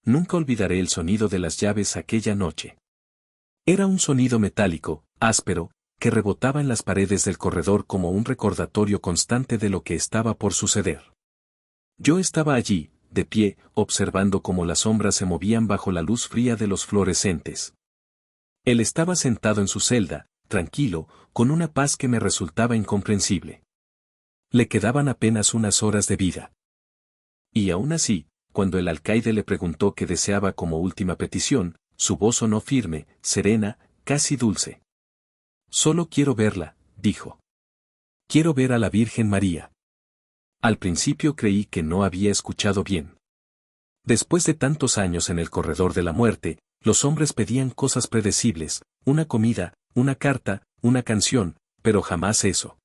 Nunca olvidaré el sonido de las llaves aquella noche. Era un sonido metálico, áspero, que rebotaba en las paredes del corredor como un recordatorio constante de lo que estaba por suceder. Yo estaba allí, de pie, observando cómo las sombras se movían bajo la luz fría de los fluorescentes. Él estaba sentado en su celda, tranquilo, con una paz que me resultaba incomprensible. Le quedaban apenas unas horas de vida. Y aún así, cuando el alcaide le preguntó qué deseaba como última petición, su voz sonó firme, serena, casi dulce. Solo quiero verla, dijo. Quiero ver a la Virgen María. Al principio creí que no había escuchado bien. Después de tantos años en el corredor de la muerte, los hombres pedían cosas predecibles, una comida, una carta, una canción, pero jamás eso.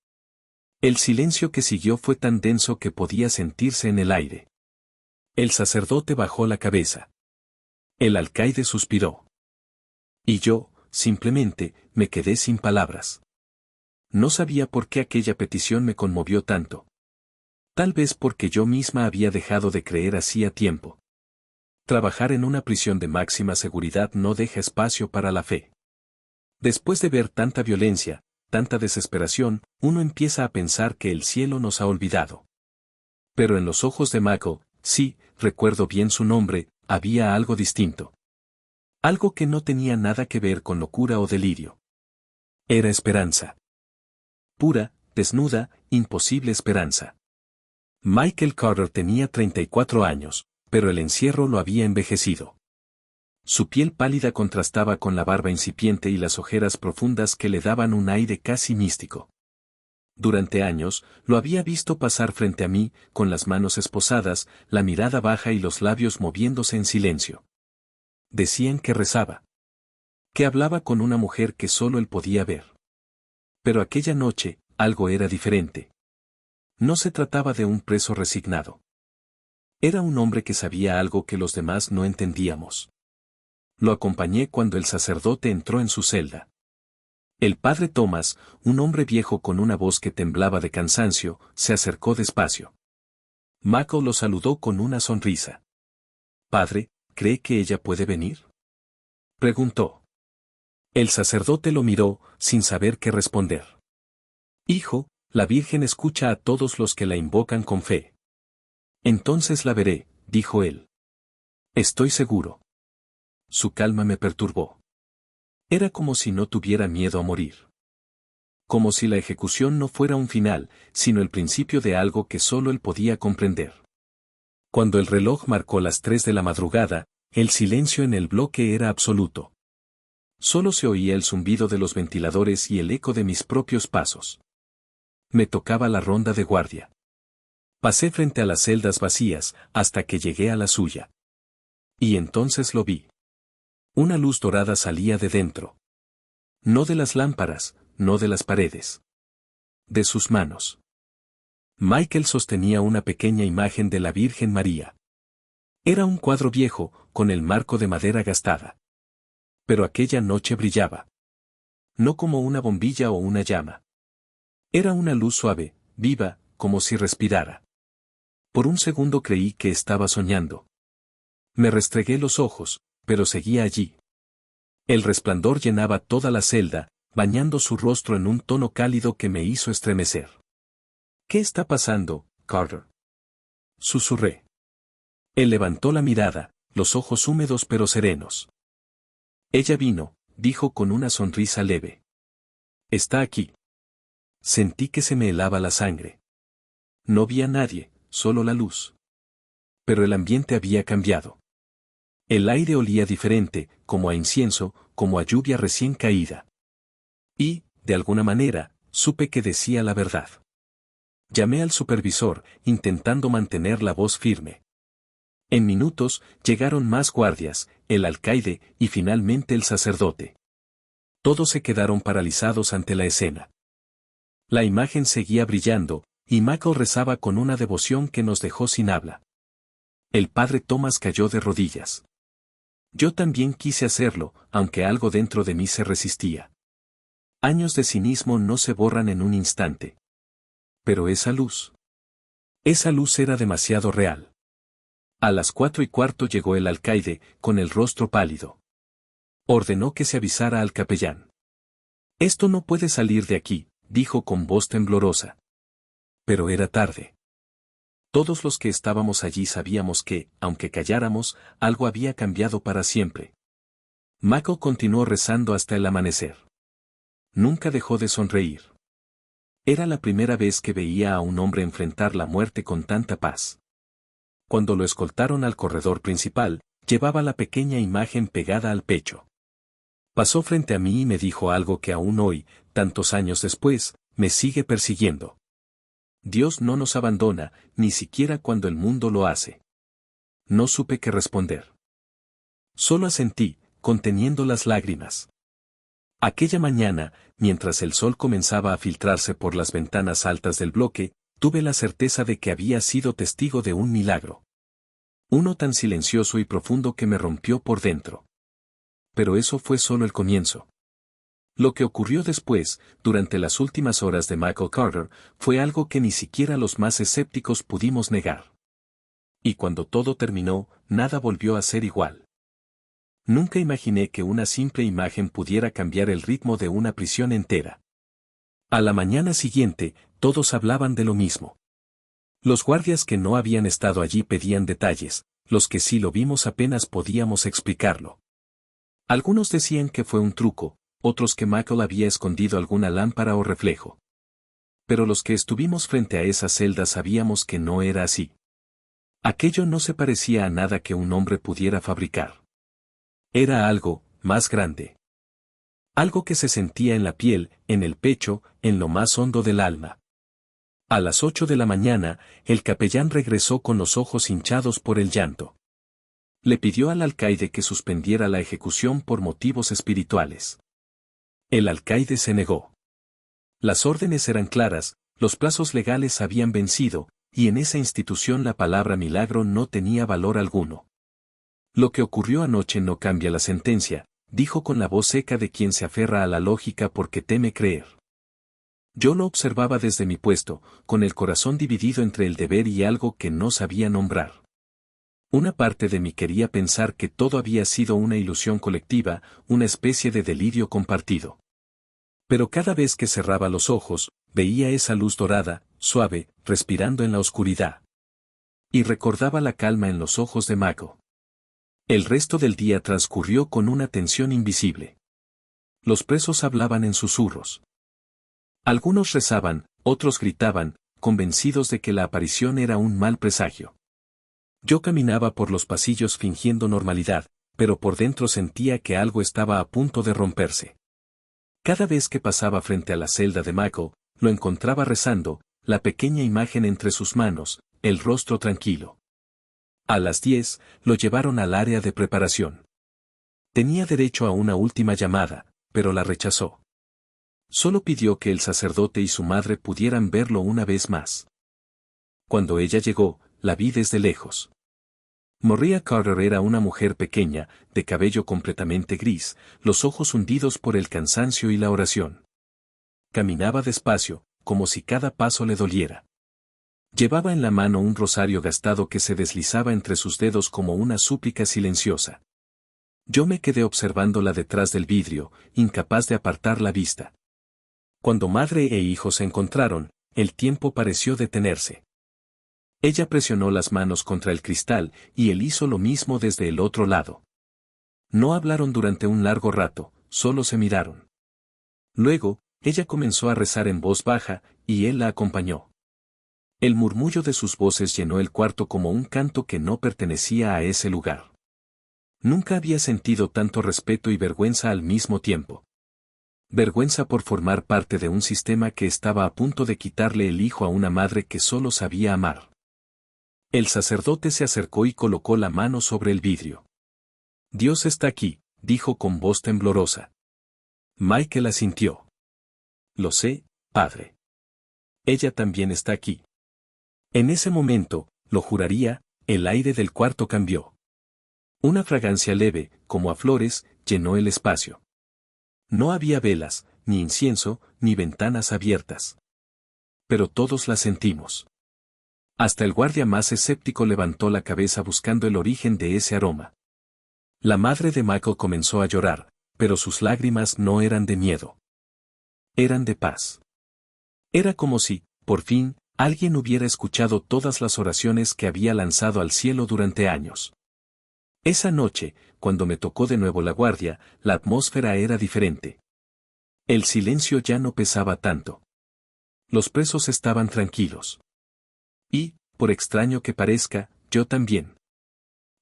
El silencio que siguió fue tan denso que podía sentirse en el aire. El sacerdote bajó la cabeza. El alcaide suspiró. Y yo, simplemente, me quedé sin palabras. No sabía por qué aquella petición me conmovió tanto. Tal vez porque yo misma había dejado de creer hacía tiempo. Trabajar en una prisión de máxima seguridad no deja espacio para la fe. Después de ver tanta violencia, tanta desesperación, uno empieza a pensar que el cielo nos ha olvidado. Pero en los ojos de Mako, sí, recuerdo bien su nombre, había algo distinto. Algo que no tenía nada que ver con locura o delirio. Era esperanza. Pura, desnuda, imposible esperanza. Michael Carter tenía 34 años, pero el encierro lo había envejecido. Su piel pálida contrastaba con la barba incipiente y las ojeras profundas que le daban un aire casi místico. Durante años, lo había visto pasar frente a mí, con las manos esposadas, la mirada baja y los labios moviéndose en silencio. Decían que rezaba. Que hablaba con una mujer que solo él podía ver. Pero aquella noche, algo era diferente. No se trataba de un preso resignado. Era un hombre que sabía algo que los demás no entendíamos. Lo acompañé cuando el sacerdote entró en su celda. El padre Thomas, un hombre viejo con una voz que temblaba de cansancio, se acercó despacio. Mako lo saludó con una sonrisa. «Padre, ¿cree que ella puede venir?», preguntó. El sacerdote lo miró, sin saber qué responder. «Hijo, la Virgen escucha a todos los que la invocan con fe». «Entonces la veré», dijo él. «Estoy seguro». Su calma me perturbó. Era como si no tuviera miedo a morir. Como si la ejecución no fuera un final, sino el principio de algo que solo él podía comprender. Cuando el reloj marcó las 3 de la madrugada, el silencio en el bloque era absoluto. Solo se oía el zumbido de los ventiladores y el eco de mis propios pasos. Me tocaba la ronda de guardia. Pasé frente a las celdas vacías, hasta que llegué a la suya. Y entonces lo vi. Una luz dorada salía de dentro. No de las lámparas, no de las paredes. De sus manos. Michael sostenía una pequeña imagen de la Virgen María. Era un cuadro viejo, con el marco de madera gastada. Pero aquella noche brillaba. No como una bombilla o una llama. Era una luz suave, viva, como si respirara. Por un segundo creí que estaba soñando. Me restregué los ojos, pero seguía allí. El resplandor llenaba toda la celda, bañando su rostro en un tono cálido que me hizo estremecer. «¿Qué está pasando, Carter?», susurré. Él levantó la mirada, los ojos húmedos pero serenos. «Ella vino», dijo con una sonrisa leve. «Está aquí». Sentí que se me helaba la sangre. No vi a nadie, solo la luz. Pero el ambiente había cambiado. El aire olía diferente, como a incienso, como a lluvia recién caída. Y, de alguna manera, supe que decía la verdad. Llamé al supervisor, intentando mantener la voz firme. En minutos, llegaron más guardias, el alcaide y finalmente el sacerdote. Todos se quedaron paralizados ante la escena. La imagen seguía brillando, y Mako rezaba con una devoción que nos dejó sin habla. El padre Thomas cayó de rodillas. Yo también quise hacerlo, aunque algo dentro de mí se resistía. Años de cinismo no se borran en un instante. Pero esa luz era demasiado real. A las 4:15 llegó el alcaide, con el rostro pálido. Ordenó que se avisara al capellán. «Esto no puede salir de aquí», dijo con voz temblorosa. Pero era tarde. Todos los que estábamos allí sabíamos que, aunque calláramos, algo había cambiado para siempre. Mako continuó rezando hasta el amanecer. Nunca dejó de sonreír. Era la primera vez que veía a un hombre enfrentar la muerte con tanta paz. Cuando lo escoltaron al corredor principal, llevaba la pequeña imagen pegada al pecho. Pasó frente a mí y me dijo algo que aún hoy, tantos años después, me sigue persiguiendo. Dios no nos abandona, ni siquiera cuando el mundo lo hace. No supe qué responder. Solo asentí, conteniendo las lágrimas. Aquella mañana, mientras el sol comenzaba a filtrarse por las ventanas altas del bloque, tuve la certeza de que había sido testigo de un milagro. Uno tan silencioso y profundo que me rompió por dentro. Pero eso fue solo el comienzo. Lo que ocurrió después, durante las últimas horas de Michael Carter, fue algo que ni siquiera los más escépticos pudimos negar. Y cuando todo terminó, nada volvió a ser igual. Nunca imaginé que una simple imagen pudiera cambiar el ritmo de una prisión entera. A la mañana siguiente, todos hablaban de lo mismo. Los guardias que no habían estado allí pedían detalles, los que sí lo vimos apenas podíamos explicarlo. Algunos decían que fue un truco, otros que Michael había escondido alguna lámpara o reflejo. Pero los que estuvimos frente a esa celda sabíamos que no era así. Aquello no se parecía a nada que un hombre pudiera fabricar. Era algo más grande. Algo que se sentía en la piel, en el pecho, en lo más hondo del alma. A las 8 de la mañana, el capellán regresó con los ojos hinchados por el llanto. Le pidió al alcaide que suspendiera la ejecución por motivos espirituales. El alcaide se negó. Las órdenes eran claras, los plazos legales habían vencido, y en esa institución la palabra milagro no tenía valor alguno. Lo que ocurrió anoche no cambia la sentencia, dijo con la voz seca de quien se aferra a la lógica porque teme creer. Yo lo observaba desde mi puesto, con el corazón dividido entre el deber y algo que no sabía nombrar. Una parte de mí quería pensar que todo había sido una ilusión colectiva, una especie de delirio compartido. Pero cada vez que cerraba los ojos, veía esa luz dorada, suave, respirando en la oscuridad. Y recordaba la calma en los ojos de Mako. El resto del día transcurrió con una tensión invisible. Los presos hablaban en susurros. Algunos rezaban, otros gritaban, convencidos de que la aparición era un mal presagio. Yo caminaba por los pasillos fingiendo normalidad, pero por dentro sentía que algo estaba a punto de romperse. Cada vez que pasaba frente a la celda de Michael, lo encontraba rezando, la pequeña imagen entre sus manos, el rostro tranquilo. A las 10, lo llevaron al área de preparación. Tenía derecho a una última llamada, pero la rechazó. Solo pidió que el sacerdote y su madre pudieran verlo una vez más. Cuando ella llegó, la vi desde lejos. Maria Carter era una mujer pequeña, de cabello completamente gris, los ojos hundidos por el cansancio y la oración. Caminaba despacio, como si cada paso le doliera. Llevaba en la mano un rosario gastado que se deslizaba entre sus dedos como una súplica silenciosa. Yo me quedé observándola detrás del vidrio, incapaz de apartar la vista. Cuando madre e hijo se encontraron, el tiempo pareció detenerse. Ella presionó las manos contra el cristal, y él hizo lo mismo desde el otro lado. No hablaron durante un largo rato, solo se miraron. Luego, ella comenzó a rezar en voz baja, y él la acompañó. El murmullo de sus voces llenó el cuarto como un canto que no pertenecía a ese lugar. Nunca había sentido tanto respeto y vergüenza al mismo tiempo. Vergüenza por formar parte de un sistema que estaba a punto de quitarle el hijo a una madre que solo sabía amar. El sacerdote se acercó y colocó la mano sobre el vidrio. Dios está aquí, dijo con voz temblorosa. Michael asintió. Lo sé, padre. Ella también está aquí. En ese momento, lo juraría, el aire del cuarto cambió. Una fragancia leve, como a flores, llenó el espacio. No había velas, ni incienso, ni ventanas abiertas. Pero todos la sentimos. Hasta el guardia más escéptico levantó la cabeza buscando el origen de ese aroma. La madre de Michael comenzó a llorar, pero sus lágrimas no eran de miedo. Eran de paz. Era como si, por fin, alguien hubiera escuchado todas las oraciones que había lanzado al cielo durante años. Esa noche, cuando me tocó de nuevo la guardia, la atmósfera era diferente. El silencio ya no pesaba tanto. Los presos estaban tranquilos. Y, por extraño que parezca, yo también.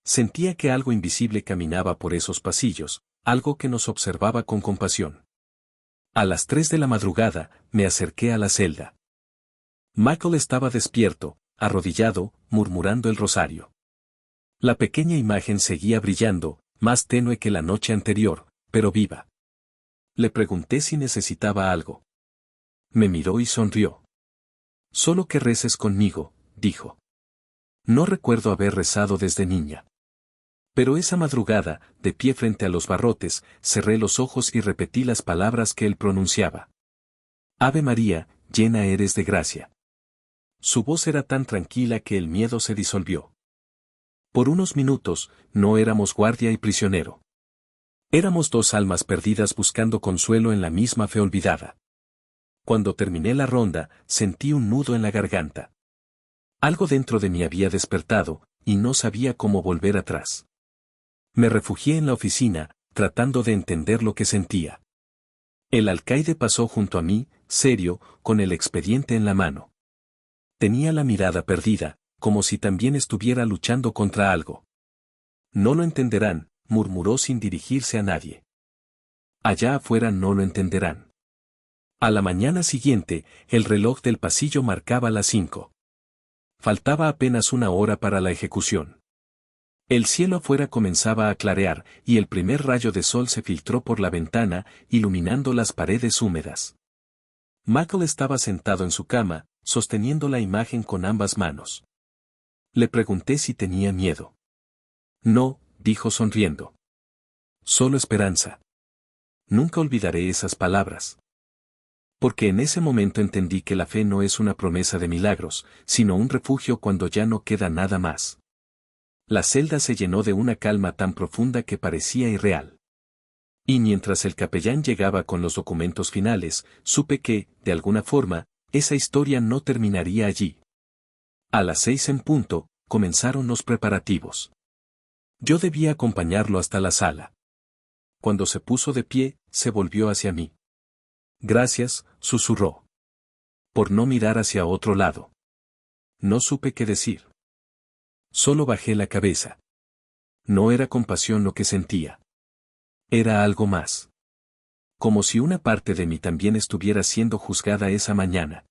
Sentía que algo invisible caminaba por esos pasillos, algo que nos observaba con compasión. A las 3 de la madrugada, me acerqué a la celda. Michael estaba despierto, arrodillado, murmurando el rosario. La pequeña imagen seguía brillando, más tenue que la noche anterior, pero viva. Le pregunté si necesitaba algo. Me miró y sonrió. Solo que reces conmigo, dijo. No recuerdo haber rezado desde niña. Pero esa madrugada, de pie frente a los barrotes, cerré los ojos y repetí las palabras que él pronunciaba. Ave María, llena eres de gracia. Su voz era tan tranquila que el miedo se disolvió. Por unos minutos, no éramos guardia y prisionero. Éramos dos almas perdidas buscando consuelo en la misma fe olvidada. Cuando terminé la ronda, sentí un nudo en la garganta. Algo dentro de mí había despertado, y no sabía cómo volver atrás. Me refugié en la oficina, tratando de entender lo que sentía. El alcaide pasó junto a mí, serio, con el expediente en la mano. Tenía la mirada perdida, como si también estuviera luchando contra algo. No lo entenderán, murmuró sin dirigirse a nadie. Allá afuera no lo entenderán. A la mañana siguiente, el reloj del pasillo marcaba las 5. Faltaba apenas una hora para la ejecución. El cielo afuera comenzaba a clarear, y el primer rayo de sol se filtró por la ventana, iluminando las paredes húmedas. Michael estaba sentado en su cama, sosteniendo la imagen con ambas manos. Le pregunté si tenía miedo. No, dijo sonriendo. Solo esperanza. Nunca olvidaré esas palabras. Porque en ese momento entendí que la fe no es una promesa de milagros, sino un refugio cuando ya no queda nada más. La celda se llenó de una calma tan profunda que parecía irreal. Y mientras el capellán llegaba con los documentos finales, supe que, de alguna forma, esa historia no terminaría allí. A las 6 en punto, comenzaron los preparativos. Yo debía acompañarlo hasta la sala. Cuando se puso de pie, se volvió hacia mí. Gracias, susurró. Por no mirar hacia otro lado. No supe qué decir. Solo bajé la cabeza. No era compasión lo que sentía. Era algo más. Como si una parte de mí también estuviera siendo juzgada esa mañana.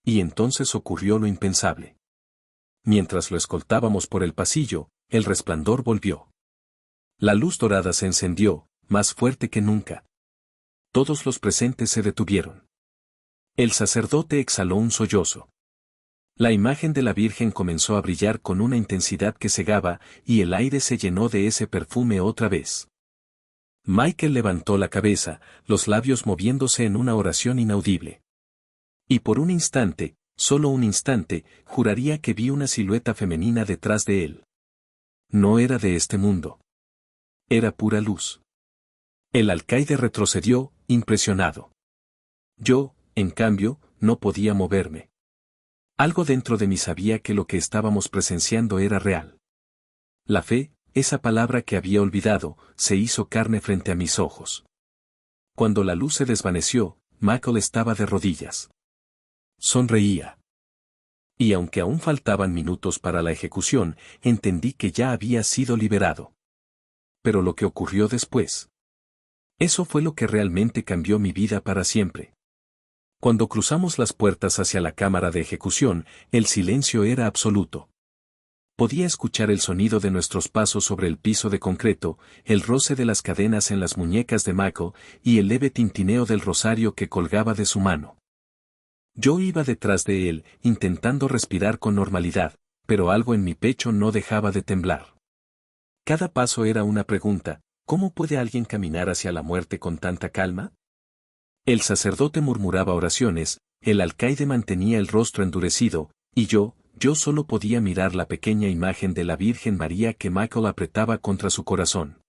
Y entonces ocurrió lo impensable. Mientras lo escoltábamos por el pasillo, el resplandor volvió. La luz dorada se encendió, más fuerte que nunca. Todos los presentes se detuvieron. El sacerdote exhaló un sollozo. La imagen de la Virgen comenzó a brillar con una intensidad que cegaba, y el aire se llenó de ese perfume otra vez. Michael levantó la cabeza, los labios moviéndose en una oración inaudible. Y por un instante, solo un instante, juraría que vi una silueta femenina detrás de él. No era de este mundo. Era pura luz. El alcaide retrocedió, impresionado. Yo, en cambio, no podía moverme. Algo dentro de mí sabía que lo que estábamos presenciando era real. La fe, esa palabra que había olvidado, se hizo carne frente a mis ojos. Cuando la luz se desvaneció, Michael estaba de rodillas. Sonreía. Y aunque aún faltaban minutos para la ejecución, entendí que ya había sido liberado. Pero lo que ocurrió después. Eso fue lo que realmente cambió mi vida para siempre. Cuando cruzamos las puertas hacia la cámara de ejecución, el silencio era absoluto. Podía escuchar el sonido de nuestros pasos sobre el piso de concreto, el roce de las cadenas en las muñecas de Michael, y el leve tintineo del rosario que colgaba de su mano. Yo iba detrás de él, intentando respirar con normalidad, pero algo en mi pecho no dejaba de temblar. Cada paso era una pregunta: ¿cómo puede alguien caminar hacia la muerte con tanta calma? El sacerdote murmuraba oraciones, el alcaide mantenía el rostro endurecido, y yo, yo solo podía mirar la pequeña imagen de la Virgen María que Michael apretaba contra su corazón.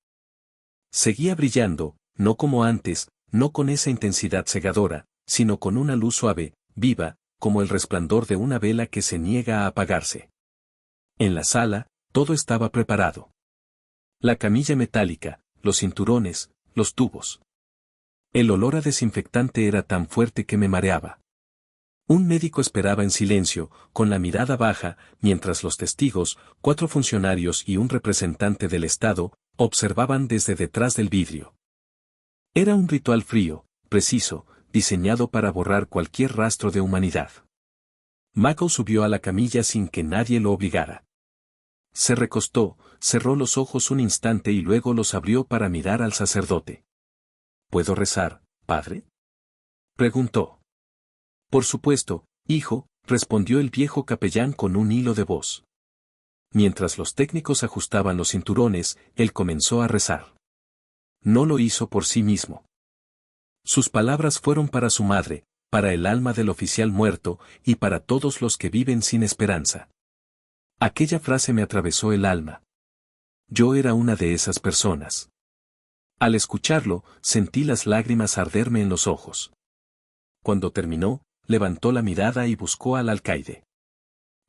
Seguía brillando, no como antes, no con esa intensidad cegadora, sino con una luz suave, viva, como el resplandor de una vela que se niega a apagarse. En la sala, todo estaba preparado. La camilla metálica, los cinturones, los tubos. El olor a desinfectante era tan fuerte que me mareaba. Un médico esperaba en silencio, con la mirada baja, mientras los testigos, 4 funcionarios y un representante del Estado, observaban desde detrás del vidrio. Era un ritual frío, preciso, diseñado para borrar cualquier rastro de humanidad. Michael subió a la camilla sin que nadie lo obligara. Se recostó, cerró los ojos un instante y luego los abrió para mirar al sacerdote. ¿Puedo rezar, padre?, preguntó. Por supuesto, hijo, respondió el viejo capellán con un hilo de voz. Mientras los técnicos ajustaban los cinturones, él comenzó a rezar. No lo hizo por sí mismo. Sus palabras fueron para su madre, para el alma del oficial muerto y para todos los que viven sin esperanza. Aquella frase me atravesó el alma. Yo era una de esas personas. Al escucharlo, sentí las lágrimas arderme en los ojos. Cuando terminó, levantó la mirada y buscó al alcaide.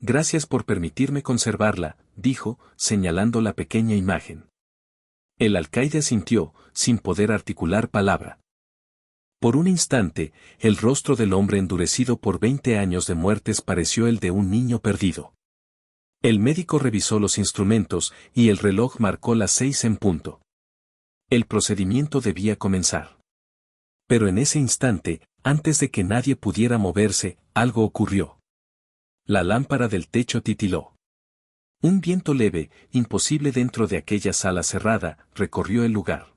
Gracias por permitirme conservarla, dijo, señalando la pequeña imagen. El alcaide asintió, sin poder articular palabra. Por un instante, el rostro del hombre endurecido por 20 años de muertes pareció el de un niño perdido. El médico revisó los instrumentos y el reloj marcó las 6 en punto. El procedimiento debía comenzar. Pero en ese instante, antes de que nadie pudiera moverse, algo ocurrió. La lámpara del techo titiló. Un viento leve, imposible dentro de aquella sala cerrada, recorrió el lugar.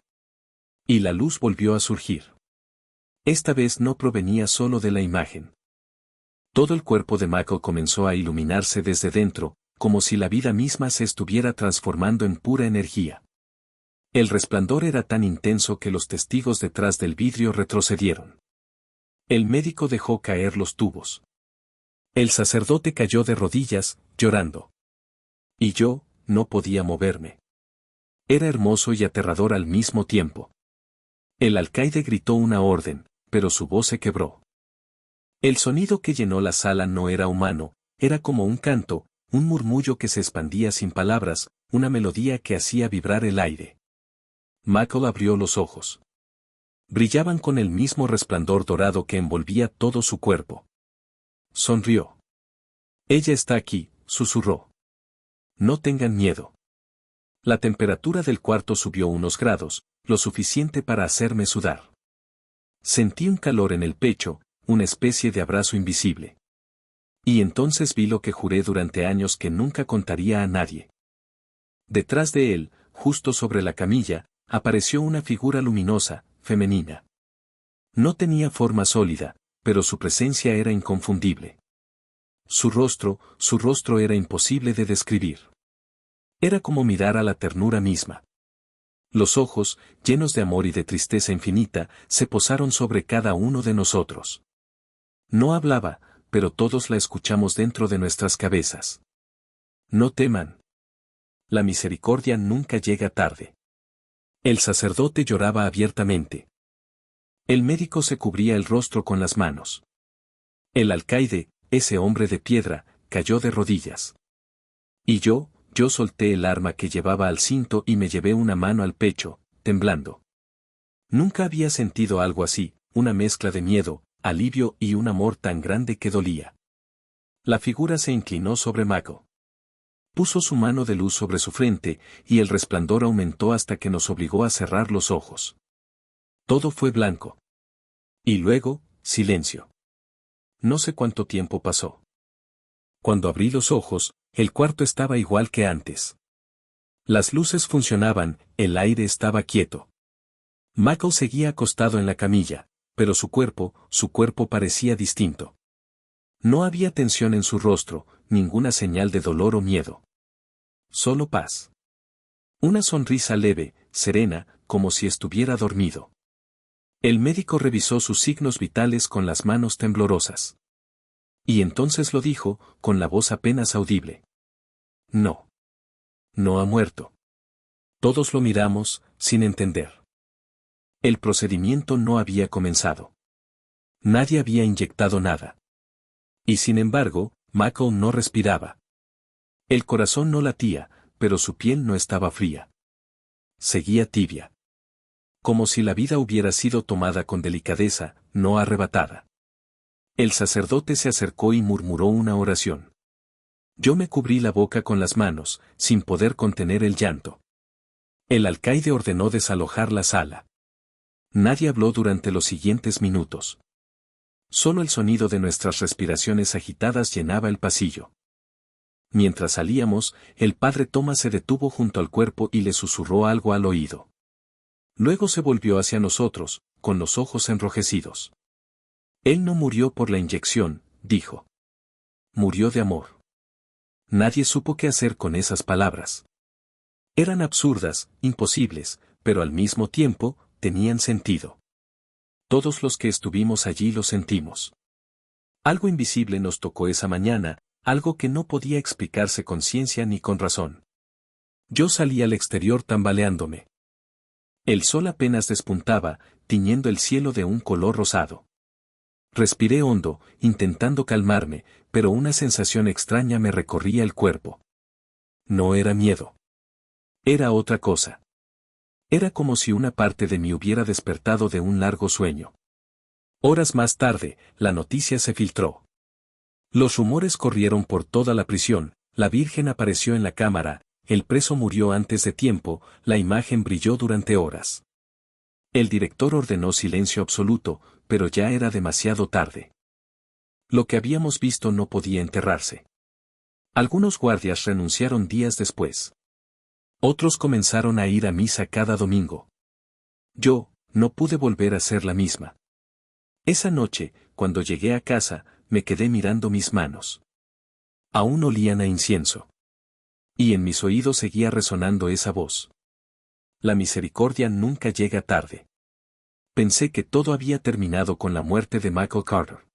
Y la luz volvió a surgir. Esta vez no provenía solo de la imagen. Todo el cuerpo de Michael comenzó a iluminarse desde dentro, como si la vida misma se estuviera transformando en pura energía. El resplandor era tan intenso que los testigos detrás del vidrio retrocedieron. El médico dejó caer los tubos. El sacerdote cayó de rodillas, llorando. Y yo, no podía moverme. Era hermoso y aterrador al mismo tiempo. El alcaide gritó una orden, pero su voz se quebró. El sonido que llenó la sala no era humano, era como un canto, un murmullo que se expandía sin palabras, una melodía que hacía vibrar el aire. Michael abrió los ojos. Brillaban con el mismo resplandor dorado que envolvía todo su cuerpo. Sonrió. Ella está aquí, susurró. No tengan miedo. La temperatura del cuarto subió unos grados, lo suficiente para hacerme sudar. Sentí un calor en el pecho, una especie de abrazo invisible. Y entonces vi lo que juré durante años que nunca contaría a nadie. Detrás de él, justo sobre la camilla, apareció una figura luminosa, femenina. No tenía forma sólida, pero su presencia era inconfundible. Su rostro era imposible de describir. Era como mirar a la ternura misma. Los ojos, llenos de amor y de tristeza infinita, se posaron sobre cada uno de nosotros. No hablaba, pero todos la escuchamos dentro de nuestras cabezas. No teman. La misericordia nunca llega tarde. El sacerdote lloraba abiertamente. El médico se cubría el rostro con las manos. El alcaide, ese hombre de piedra, cayó de rodillas. Y yo solté el arma que llevaba al cinto y me llevé una mano al pecho, temblando. Nunca había sentido algo así, una mezcla de miedo, alivio y un amor tan grande que dolía. La figura se inclinó sobre Mako. Puso su mano de luz sobre su frente, y el resplandor aumentó hasta que nos obligó a cerrar los ojos. Todo fue blanco. Y luego, silencio. No sé cuánto tiempo pasó. Cuando abrí los ojos, el cuarto estaba igual que antes. Las luces funcionaban, el aire estaba quieto. Michael seguía acostado en la camilla, pero su cuerpo parecía distinto. No había tensión en su rostro, ninguna señal de dolor o miedo. Solo paz. Una sonrisa leve, serena, como si estuviera dormido. El médico revisó sus signos vitales con las manos temblorosas. Y entonces lo dijo, con la voz apenas audible. No. No ha muerto. Todos lo miramos, sin entender. El procedimiento no había comenzado. Nadie había inyectado nada. Y sin embargo, Michael no respiraba. El corazón no latía, pero su piel no estaba fría. Seguía tibia. Como si la vida hubiera sido tomada con delicadeza, no arrebatada. El sacerdote se acercó y murmuró una oración. Yo me cubrí la boca con las manos, sin poder contener el llanto. El alcaide ordenó desalojar la sala. Nadie habló durante los siguientes minutos. Solo el sonido de nuestras respiraciones agitadas llenaba el pasillo. Mientras salíamos, el padre Thomas se detuvo junto al cuerpo y le susurró algo al oído. Luego se volvió hacia nosotros, con los ojos enrojecidos. Él no murió por la inyección, dijo. Murió de amor. Nadie supo qué hacer con esas palabras. Eran absurdas, imposibles, pero al mismo tiempo, tenían sentido. Todos los que estuvimos allí lo sentimos. Algo invisible nos tocó esa mañana, algo que no podía explicarse con ciencia ni con razón. Yo salí al exterior tambaleándome. El sol apenas despuntaba, tiñendo el cielo de un color rosado. Respiré hondo, intentando calmarme, pero una sensación extraña me recorría el cuerpo. No era miedo. Era otra cosa. Era como si una parte de mí hubiera despertado de un largo sueño. Horas más tarde, la noticia se filtró. Los rumores corrieron por toda la prisión, la Virgen apareció en la cámara, el preso murió antes de tiempo, la imagen brilló durante horas. El director ordenó silencio absoluto, pero ya era demasiado tarde. Lo que habíamos visto no podía enterrarse. Algunos guardias renunciaron días después. Otros comenzaron a ir a misa cada domingo. Yo, no pude volver a ser la misma. Esa noche, cuando llegué a casa, me quedé mirando mis manos. Aún olían a incienso. Y en mis oídos seguía resonando esa voz. La misericordia nunca llega tarde. Pensé que todo había terminado con la muerte de Michael Carter.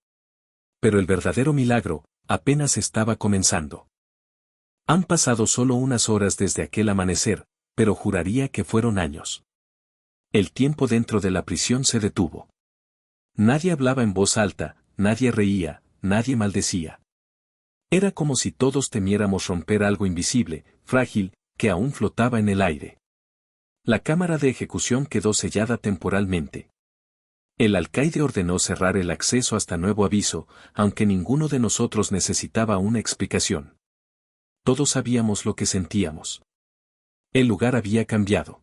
Pero el verdadero milagro, apenas estaba comenzando. Han pasado solo unas horas desde aquel amanecer, pero juraría que fueron años. El tiempo dentro de la prisión se detuvo. Nadie hablaba en voz alta, nadie reía, nadie maldecía. Era como si todos temiéramos romper algo invisible, frágil, que aún flotaba en el aire. La cámara de ejecución quedó sellada temporalmente. El alcaide ordenó cerrar el acceso hasta nuevo aviso, aunque ninguno de nosotros necesitaba una explicación. Todos sabíamos lo que sentíamos. El lugar había cambiado.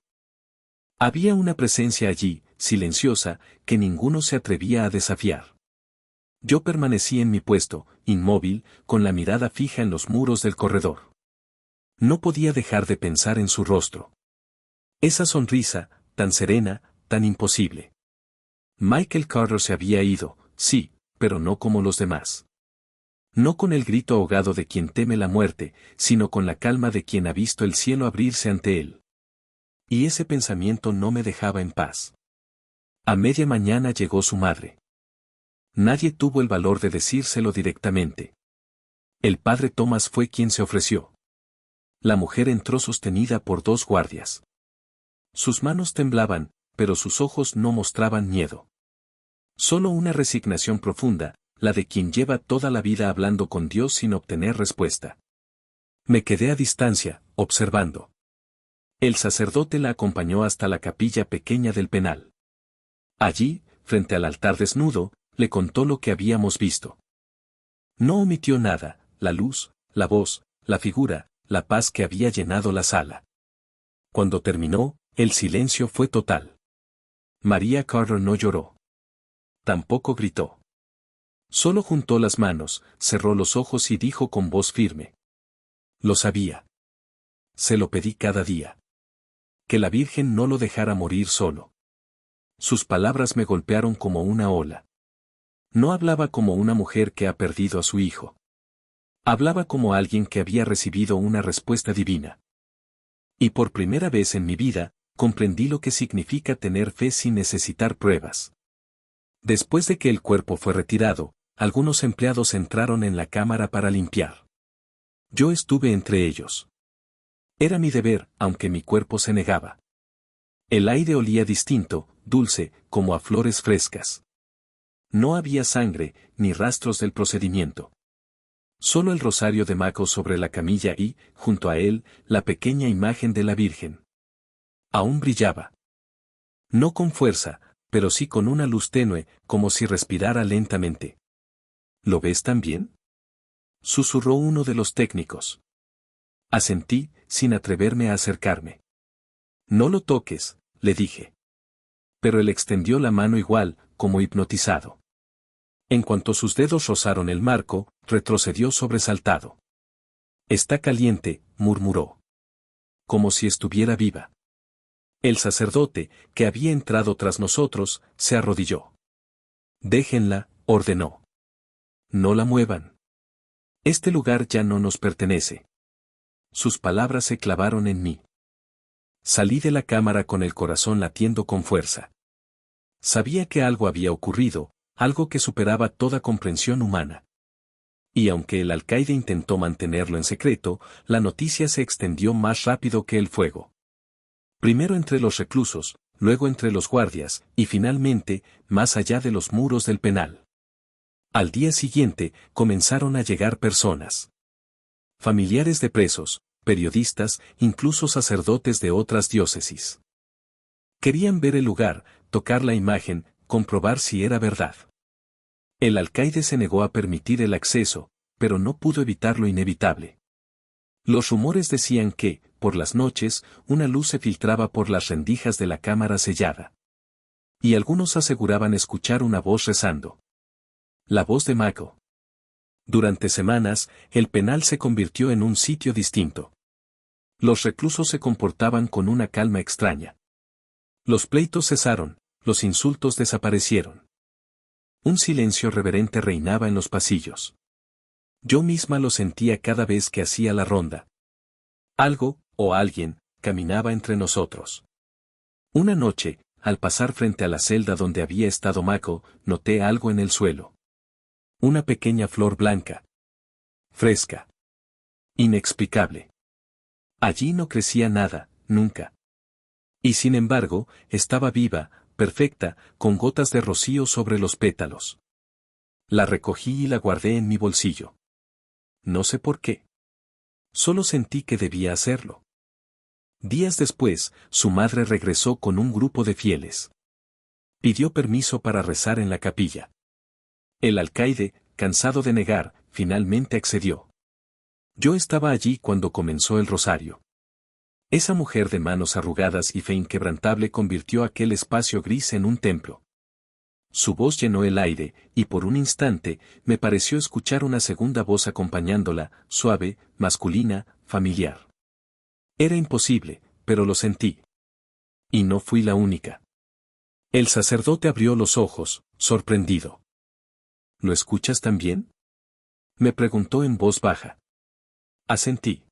Había una presencia allí, silenciosa, que ninguno se atrevía a desafiar. Yo permanecí en mi puesto, inmóvil, con la mirada fija en los muros del corredor. No podía dejar de pensar en su rostro. Esa sonrisa, tan serena, tan imposible. Michael Carter se había ido, sí, pero no como los demás. No con el grito ahogado de quien teme la muerte, sino con la calma de quien ha visto el cielo abrirse ante él. Y ese pensamiento no me dejaba en paz. A media mañana llegó su madre. Nadie tuvo el valor de decírselo directamente. El padre Thomas fue quien se ofreció. La mujer entró sostenida por dos guardias. Sus manos temblaban, pero sus ojos no mostraban miedo. Solo una resignación profunda, la de quien lleva toda la vida hablando con Dios sin obtener respuesta. Me quedé a distancia, observando. El sacerdote la acompañó hasta la capilla pequeña del penal. Allí, frente al altar desnudo, le contó lo que habíamos visto. No omitió nada, la luz, la voz, la figura, la paz que había llenado la sala. Cuando terminó, el silencio fue total. María Carter no lloró. Tampoco gritó. Solo juntó las manos, cerró los ojos y dijo con voz firme. Lo sabía. Se lo pedí cada día. Que la Virgen no lo dejara morir solo. Sus palabras me golpearon como una ola. No hablaba como una mujer que ha perdido a su hijo. Hablaba como alguien que había recibido una respuesta divina. Y por primera vez en mi vida, comprendí lo que significa tener fe sin necesitar pruebas. Después de que el cuerpo fue retirado, algunos empleados entraron en la cámara para limpiar. Yo estuve entre ellos. Era mi deber, aunque mi cuerpo se negaba. El aire olía distinto, dulce, como a flores frescas. No había sangre, ni rastros del procedimiento. Solo el rosario de Mako sobre la camilla y, junto a él, la pequeña imagen de la Virgen. Aún brillaba. No con fuerza, pero sí con una luz tenue, como si respirara lentamente. ¿Lo ves también?, susurró uno de los técnicos. Asentí, sin atreverme a acercarme. No lo toques, le dije. Pero él extendió la mano igual, como hipnotizado. En cuanto sus dedos rozaron el marco, retrocedió sobresaltado. Está caliente, murmuró. Como si estuviera viva. El sacerdote, que había entrado tras nosotros, se arrodilló. Déjenla, ordenó. No la muevan. Este lugar ya no nos pertenece. Sus palabras se clavaron en mí. Salí de la cámara con el corazón latiendo con fuerza. Sabía que algo había ocurrido, algo que superaba toda comprensión humana. Y aunque el alcaide intentó mantenerlo en secreto, la noticia se extendió más rápido que el fuego. Primero entre los reclusos, luego entre los guardias, y finalmente, más allá de los muros del penal. Al día siguiente, comenzaron a llegar personas. Familiares de presos, periodistas, incluso sacerdotes de otras diócesis. Querían ver el lugar, tocar la imagen, comprobar si era verdad. El alcaide se negó a permitir el acceso, pero no pudo evitar lo inevitable. Los rumores decían que, por las noches, una luz se filtraba por las rendijas de la cámara sellada. Y algunos aseguraban escuchar una voz rezando. La voz de Mako. Durante semanas, el penal se convirtió en un sitio distinto. Los reclusos se comportaban con una calma extraña. Los pleitos cesaron, los insultos desaparecieron. Un silencio reverente reinaba en los pasillos. Yo misma lo sentía cada vez que hacía la ronda. Algo, o alguien, caminaba entre nosotros. Una noche, al pasar frente a la celda donde había estado Mako, noté algo en el suelo. Una pequeña flor blanca. Fresca. Inexplicable. Allí no crecía nada, nunca. Y sin embargo, estaba viva, perfecta, con gotas de rocío sobre los pétalos. La recogí y la guardé en mi bolsillo. No sé por qué. Solo sentí que debía hacerlo. Días después, su madre regresó con un grupo de fieles. Pidió permiso para rezar en la capilla. El alcaide, cansado de negar, finalmente accedió. Yo estaba allí cuando comenzó el rosario. Esa mujer de manos arrugadas y fe inquebrantable convirtió aquel espacio gris en un templo. Su voz llenó el aire, y por un instante, me pareció escuchar una segunda voz acompañándola, suave, masculina, familiar. Era imposible, pero lo sentí. Y no fui la única. El sacerdote abrió los ojos, sorprendido. ¿Lo escuchas también?, me preguntó en voz baja. Asentí.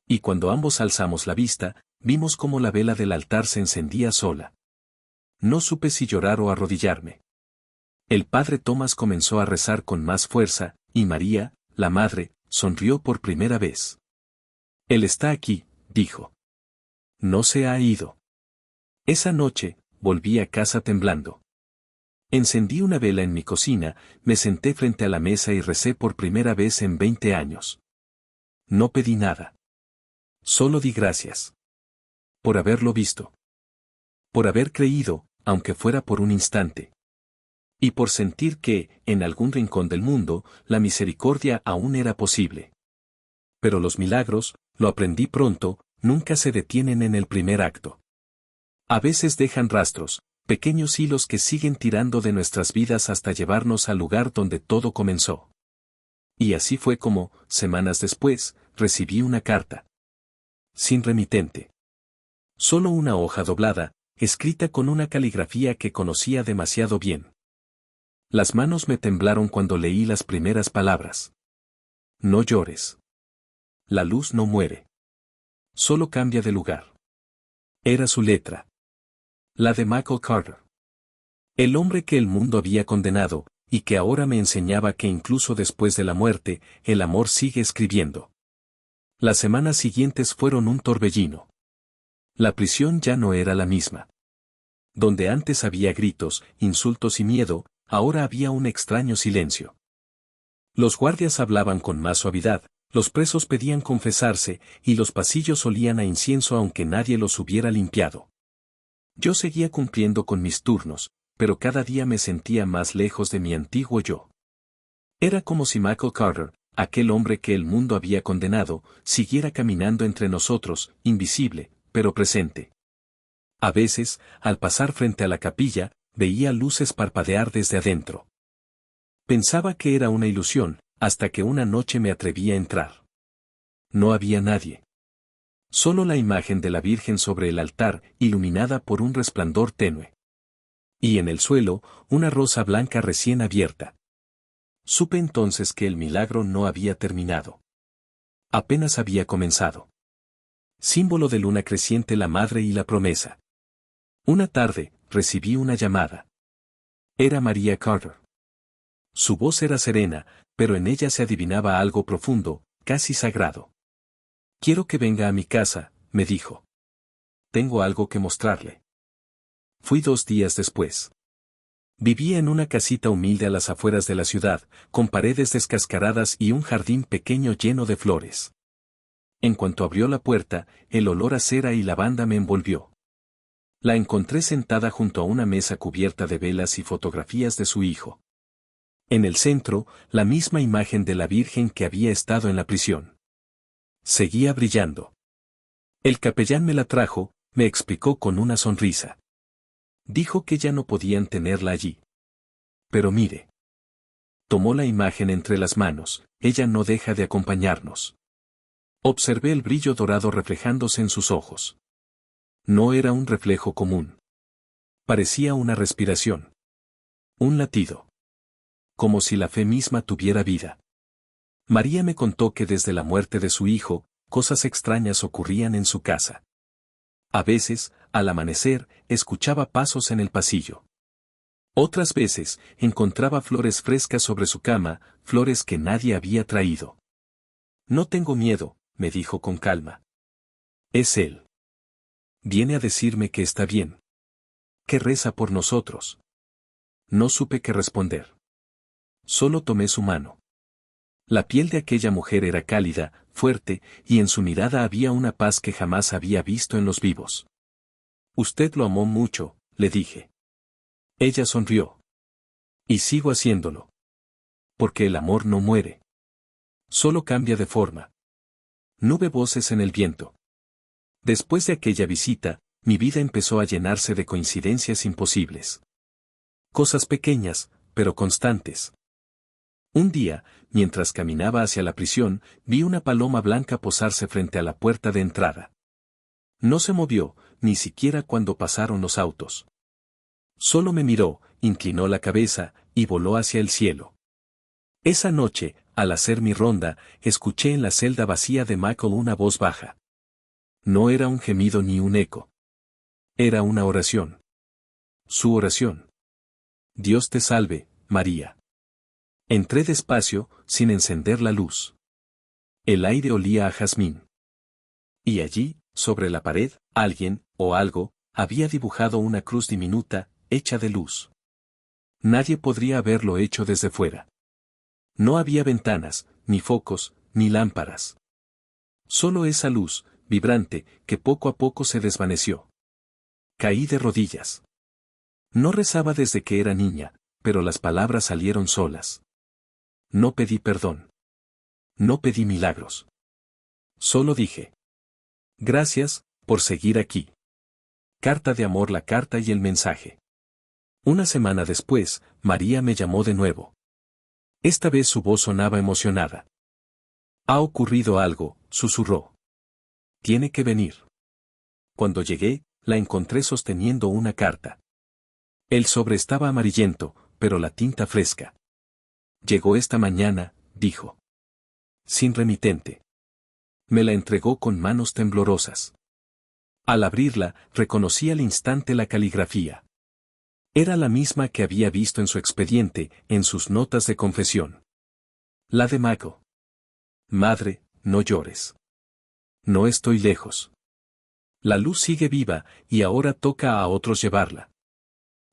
Y cuando ambos alzamos la vista, vimos cómo la vela del altar se encendía sola. No supe si llorar o arrodillarme. El padre Tomás comenzó a rezar con más fuerza, y María, la madre, sonrió por primera vez. Él está aquí, dijo. No se ha ido. Esa noche, volví a casa temblando. Encendí una vela en mi cocina, me senté frente a la mesa y recé por primera vez en 20 años. No pedí nada. Solo di gracias. Por haberlo visto. Por haber creído, aunque fuera por un instante. Y por sentir que, en algún rincón del mundo, la misericordia aún era posible. Pero los milagros, lo aprendí pronto, nunca se detienen en el primer acto. A veces dejan rastros, pequeños hilos que siguen tirando de nuestras vidas hasta llevarnos al lugar donde todo comenzó. Y así fue como, semanas después, recibí una carta. Sin remitente. Solo una hoja doblada, escrita con una caligrafía que conocía demasiado bien. Las manos me temblaron cuando leí las primeras palabras. No llores. La luz no muere. Solo cambia de lugar. Era su letra. La de Michael Carter. El hombre que el mundo había condenado, y que ahora me enseñaba que incluso después de la muerte, el amor sigue escribiendo. Las semanas siguientes fueron un torbellino. La prisión ya no era la misma. Donde antes había gritos, insultos y miedo, ahora había un extraño silencio. Los guardias hablaban con más suavidad, los presos pedían confesarse, y los pasillos olían a incienso aunque nadie los hubiera limpiado. Yo seguía cumpliendo con mis turnos, pero cada día me sentía más lejos de mi antiguo yo. Era como si Michael Carter, aquel hombre que el mundo había condenado, siguiera caminando entre nosotros, invisible, pero presente. A veces, al pasar frente a la capilla, veía luces parpadear desde adentro. Pensaba que era una ilusión, hasta que una noche me atreví a entrar. No había nadie. Solo la imagen de la Virgen sobre el altar, iluminada por un resplandor tenue. Y en el suelo, una rosa blanca recién abierta. Supe entonces que el milagro no había terminado. Apenas había comenzado. Símbolo de luna creciente, la madre y la promesa. Una tarde, recibí una llamada. Era María Carter. Su voz era serena, pero en ella se adivinaba algo profundo, casi sagrado. Quiero que venga a mi casa, me dijo. Tengo algo que mostrarle. Fui 2 días después. Vivía en una casita humilde a las afueras de la ciudad, con paredes descascaradas y un jardín pequeño lleno de flores. En cuanto abrió la puerta, el olor a cera y lavanda me envolvió. La encontré sentada junto a una mesa cubierta de velas y fotografías de su hijo. En el centro, la misma imagen de la Virgen que había estado en la prisión. Seguía brillando. El capellán me la trajo, me explicó con una sonrisa. Dijo que ya no podían tenerla allí. Pero mire. Tomó la imagen entre las manos, ella no deja de acompañarnos. Observé el brillo dorado reflejándose en sus ojos. No era un reflejo común. Parecía una respiración. Un latido. Como si la fe misma tuviera vida. María me contó que desde la muerte de su hijo, cosas extrañas ocurrían en su casa. A veces, al amanecer, escuchaba pasos en el pasillo. Otras veces, encontraba flores frescas sobre su cama, flores que nadie había traído. No tengo miedo, me dijo con calma. Es él. Viene a decirme que está bien. Que reza por nosotros. No supe qué responder. Solo tomé su mano. La piel de aquella mujer era cálida, fuerte, y en su mirada había una paz que jamás había visto en los vivos. Usted lo amó mucho, le dije. Ella sonrió. Y sigo haciéndolo. Porque el amor no muere. Solo cambia de forma. Nube voces en el viento. Después de aquella visita, mi vida empezó a llenarse de coincidencias imposibles. Cosas pequeñas, pero constantes. Un día, mientras caminaba hacia la prisión, vi una paloma blanca posarse frente a la puerta de entrada. No se movió, ni siquiera cuando pasaron los autos. Solo me miró, inclinó la cabeza, y voló hacia el cielo. Esa noche, al hacer mi ronda, escuché en la celda vacía de Michael una voz baja. No era un gemido ni un eco. Era una oración. Su oración. Dios te salve, María. Entré despacio, sin encender la luz. El aire olía a jazmín. Y allí, sobre la pared, alguien, o algo, había dibujado una cruz diminuta, hecha de luz. Nadie podría haberlo hecho desde fuera. No había ventanas, ni focos, ni lámparas. Solo esa luz, vibrante, que poco a poco se desvaneció. Caí de rodillas. No rezaba desde que era niña, pero las palabras salieron solas. No pedí perdón. No pedí milagros. Solo dije. Gracias, por seguir aquí. Carta de amor, la carta y el mensaje. Una semana después, María me llamó de nuevo. Esta vez su voz sonaba emocionada. Ha ocurrido algo, susurró. Tiene que venir. Cuando llegué, la encontré sosteniendo una carta. El sobre estaba amarillento, pero la tinta fresca. Llegó esta mañana, dijo. Sin remitente. Me la entregó con manos temblorosas. Al abrirla, reconocí al instante la caligrafía. Era la misma que había visto en su expediente, en sus notas de confesión. La de Mako. Madre, no llores. No estoy lejos. La luz sigue viva, y ahora toca a otros llevarla.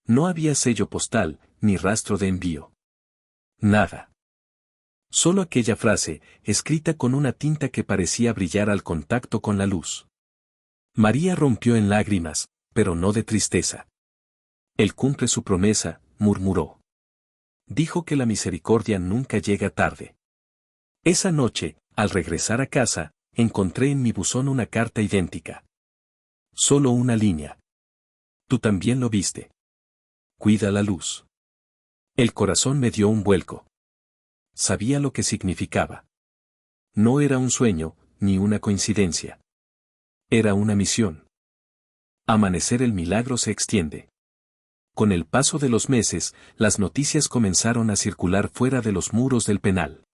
No había sello postal, ni rastro de envío. Nada. Solo aquella frase, escrita con una tinta que parecía brillar al contacto con la luz. María rompió en lágrimas, pero no de tristeza. Él cumple su promesa, murmuró. Dijo que la misericordia nunca llega tarde. Esa noche, al regresar a casa, encontré en mi buzón una carta idéntica. Solo una línea. Tú también lo viste. Cuida la luz. El corazón me dio un vuelco. Sabía lo que significaba. No era un sueño, ni una coincidencia. Era una misión. Amanecer el milagro se extiende. Con el paso de los meses, las noticias comenzaron a circular fuera de los muros del penal.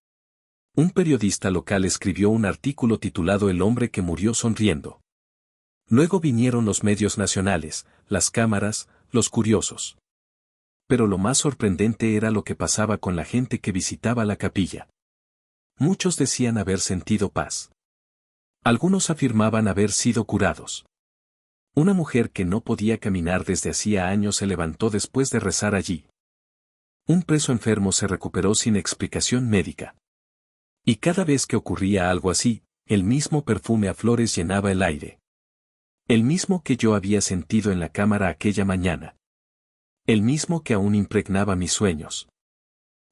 Un periodista local escribió un artículo titulado El hombre que murió sonriendo. Luego vinieron los medios nacionales, las cámaras, los curiosos. Pero lo más sorprendente era lo que pasaba con la gente que visitaba la capilla. Muchos decían haber sentido paz. Algunos afirmaban haber sido curados. Una mujer que no podía caminar desde hacía años se levantó después de rezar allí. Un preso enfermo se recuperó sin explicación médica. Y cada vez que ocurría algo así, el mismo perfume a flores llenaba el aire. El mismo que yo había sentido en la cámara aquella mañana. El mismo que aún impregnaba mis sueños.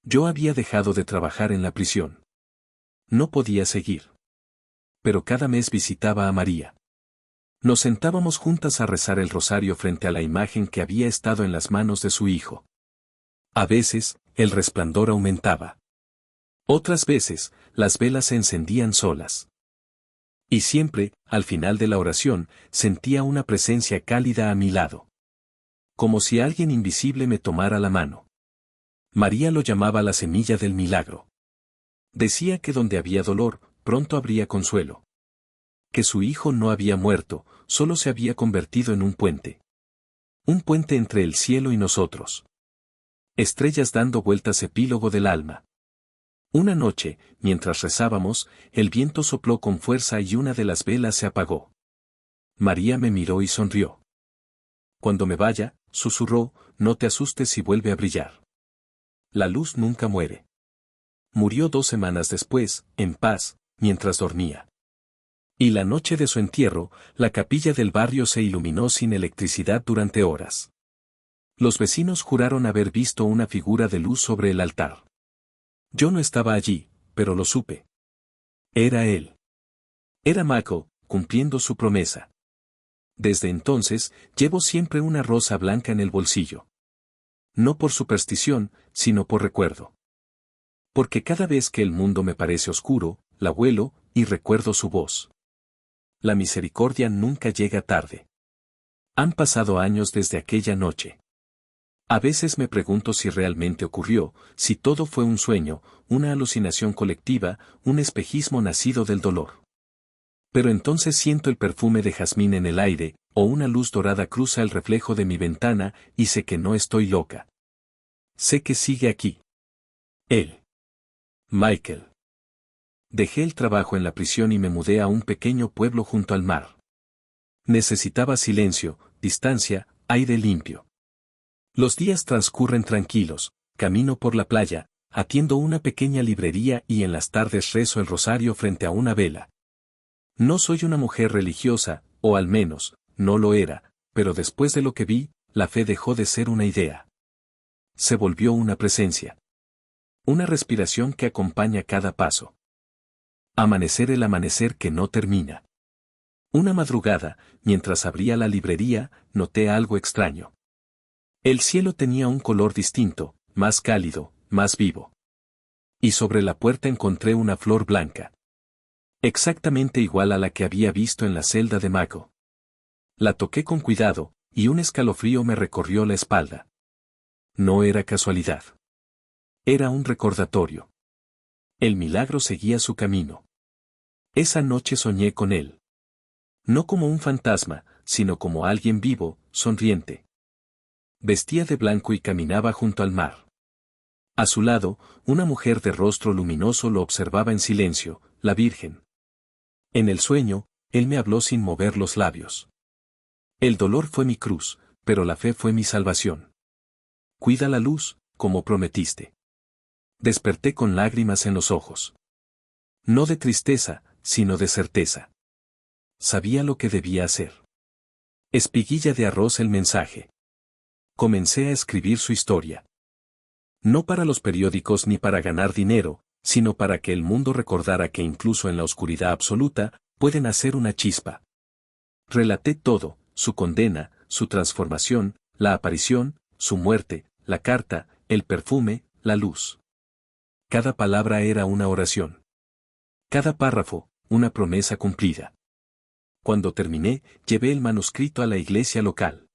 Yo había dejado de trabajar en la prisión. No podía seguir. Pero cada mes visitaba a María. Nos sentábamos juntas a rezar el rosario frente a la imagen que había estado en las manos de su hijo. A veces, el resplandor aumentaba. Otras veces, las velas se encendían solas. Y siempre, al final de la oración, sentía una presencia cálida a mi lado. Como si alguien invisible me tomara la mano. María lo llamaba la semilla del milagro. Decía que donde había dolor, pronto habría consuelo. Que su hijo no había muerto, solo se había convertido en un puente. Un puente entre el cielo y nosotros. Estrellas dando vueltas, epílogo del alma. Una noche, mientras rezábamos, el viento sopló con fuerza y una de las velas se apagó. María me miró y sonrió. Cuando me vaya, susurró, no te asustes si vuelve a brillar. La luz nunca muere. Murió 2 semanas después, en paz, mientras dormía. Y la noche de su entierro, la capilla del barrio se iluminó sin electricidad durante horas. Los vecinos juraron haber visto una figura de luz sobre el altar. Yo no estaba allí, pero lo supe. Era él. Era Mako, cumpliendo su promesa. Desde entonces, llevo siempre una rosa blanca en el bolsillo. No por superstición, sino por recuerdo. Porque cada vez que el mundo me parece oscuro, la huelo, y recuerdo su voz. La misericordia nunca llega tarde. Han pasado años desde aquella noche. A veces me pregunto si realmente ocurrió, si todo fue un sueño, una alucinación colectiva, un espejismo nacido del dolor. Pero entonces siento el perfume de jazmín en el aire, o una luz dorada cruza el reflejo de mi ventana, y sé que no estoy loca. Sé que sigue aquí. Él. Michael. Dejé el trabajo en la prisión y me mudé a un pequeño pueblo junto al mar. Necesitaba silencio, distancia, aire limpio. Los días transcurren tranquilos, camino por la playa, atiendo una pequeña librería y en las tardes rezo el rosario frente a una vela. No soy una mujer religiosa, o al menos, no lo era, pero después de lo que vi, la fe dejó de ser una idea. Se volvió una presencia. Una respiración que acompaña cada paso. Amanecer, el amanecer que no termina. Una madrugada, mientras abría la librería, noté algo extraño. El cielo tenía un color distinto, más cálido, más vivo. Y sobre la puerta encontré una flor blanca. Exactamente igual a la que había visto en la celda de Mako. La toqué con cuidado, y un escalofrío me recorrió la espalda. No era casualidad. Era un recordatorio. El milagro seguía su camino. Esa noche soñé con él. No como un fantasma, sino como alguien vivo, sonriente. Vestía de blanco y caminaba junto al mar. A su lado, una mujer de rostro luminoso lo observaba en silencio, la Virgen. En el sueño, él me habló sin mover los labios. El dolor fue mi cruz, pero la fe fue mi salvación. Cuida la luz, como prometiste. Desperté con lágrimas en los ojos. No de tristeza, sino de certeza. Sabía lo que debía hacer. Espiguilla de arroz el mensaje. Comencé a escribir su historia. No para los periódicos ni para ganar dinero, sino para que el mundo recordara que incluso en la oscuridad absoluta, puede nacer una chispa. Relaté todo, su condena, su transformación, la aparición, su muerte, la carta, el perfume, la luz. Cada palabra era una oración. Cada párrafo, una promesa cumplida. Cuando terminé, llevé el manuscrito a la iglesia local.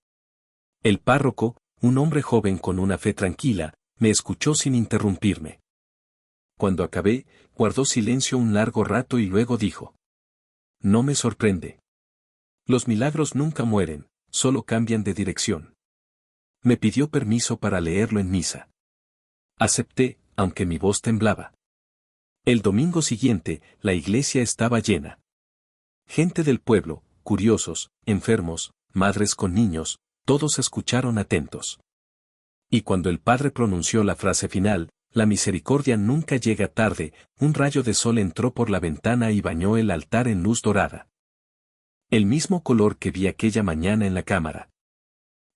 El párroco, un hombre joven con una fe tranquila, me escuchó sin interrumpirme. Cuando acabé, guardó silencio un largo rato y luego dijo: No me sorprende. Los milagros nunca mueren, solo cambian de dirección. Me pidió permiso para leerlo en misa. Acepté, aunque mi voz temblaba. El domingo siguiente, la iglesia estaba llena. Gente del pueblo, curiosos, enfermos, madres con niños, todos escucharon atentos. Y cuando el padre pronunció la frase final, la misericordia nunca llega tarde, un rayo de sol entró por la ventana y bañó el altar en luz dorada. El mismo color que vi aquella mañana en la cámara.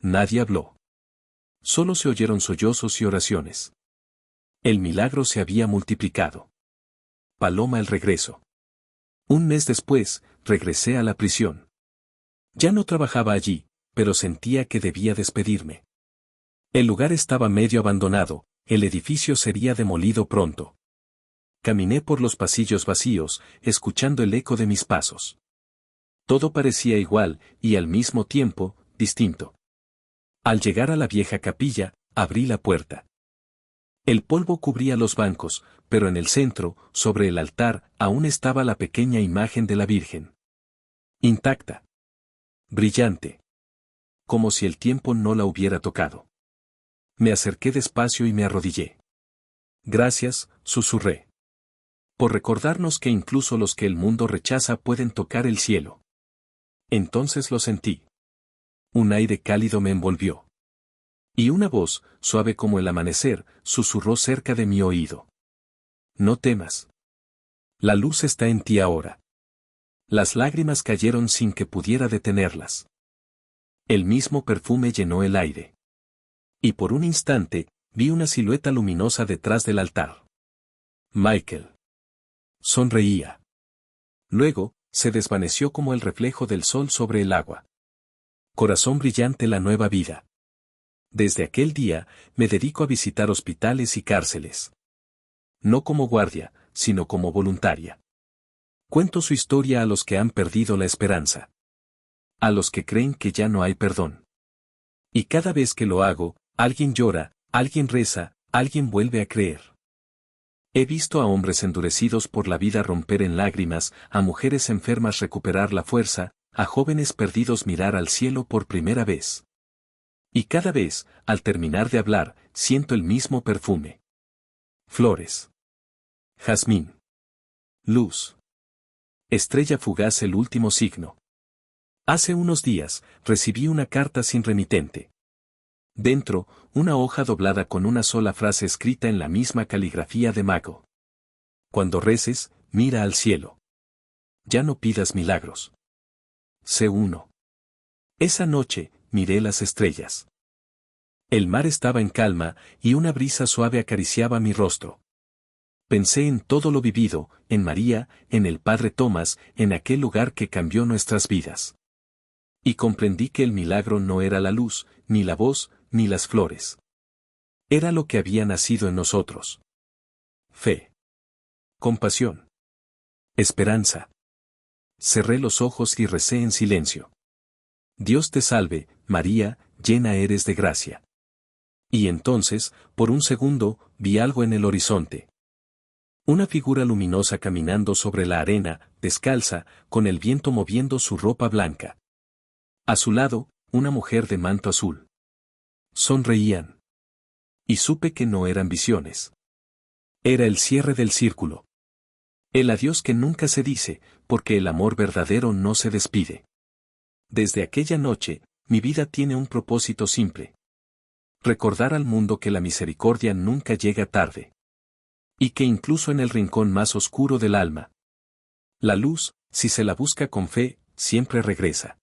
Nadie habló. Solo se oyeron sollozos y oraciones. El milagro se había multiplicado. Paloma el regreso. Un mes después, regresé a la prisión. Ya no trabajaba allí, pero sentía que debía despedirme. El lugar estaba medio abandonado, el edificio sería demolido pronto. Caminé por los pasillos vacíos, escuchando el eco de mis pasos. Todo parecía igual, y al mismo tiempo, distinto. Al llegar a la vieja capilla, abrí la puerta. El polvo cubría los bancos, pero en el centro, sobre el altar, aún estaba la pequeña imagen de la Virgen. Intacta. Brillante. Como si el tiempo no la hubiera tocado. Me acerqué despacio y me arrodillé. Gracias, susurré. Por recordarnos que incluso los que el mundo rechaza pueden tocar el cielo. Entonces lo sentí. Un aire cálido me envolvió. Y una voz, suave como el amanecer, susurró cerca de mi oído. No temas. La luz está en ti ahora. Las lágrimas cayeron sin que pudiera detenerlas. El mismo perfume llenó el aire. Y por un instante, vi una silueta luminosa detrás del altar. Michael. Sonreía. Luego, se desvaneció como el reflejo del sol sobre el agua. Corazón brillante, la nueva vida. Desde aquel día, me dedico a visitar hospitales y cárceles. No como guardia, sino como voluntaria. Cuento su historia a los que han perdido la esperanza. A los que creen que ya no hay perdón. Y cada vez que lo hago, alguien llora, alguien reza, alguien vuelve a creer. He visto a hombres endurecidos por la vida romper en lágrimas, a mujeres enfermas recuperar la fuerza, a jóvenes perdidos mirar al cielo por primera vez. Y cada vez, al terminar de hablar, siento el mismo perfume. Flores. Jazmín. Luz. Estrella fugaz, el último signo. Hace unos días, recibí una carta sin remitente. Dentro, una hoja doblada con una sola frase escrita en la misma caligrafía de mago. Cuando reces, mira al cielo. Ya no pidas milagros. Sé uno. Esa noche, miré las estrellas. El mar estaba en calma, y una brisa suave acariciaba mi rostro. Pensé en todo lo vivido, en María, en el Padre Tomás, en aquel lugar que cambió nuestras vidas. Y comprendí que el milagro no era la luz, ni la voz, ni las flores. Era lo que había nacido en nosotros. Fe. Compasión. Esperanza. Cerré los ojos y recé en silencio. Dios te salve, María, llena eres de gracia. Y entonces, por un segundo, vi algo en el horizonte. Una figura luminosa caminando sobre la arena, descalza, con el viento moviendo su ropa blanca. A su lado, una mujer de manto azul. Sonreían. Y supe que no eran visiones. Era el cierre del círculo. El adiós que nunca se dice, porque el amor verdadero no se despide. Desde aquella noche, mi vida tiene un propósito simple. Recordar al mundo que la misericordia nunca llega tarde. Y que incluso en el rincón más oscuro del alma, la luz, si se la busca con fe, siempre regresa.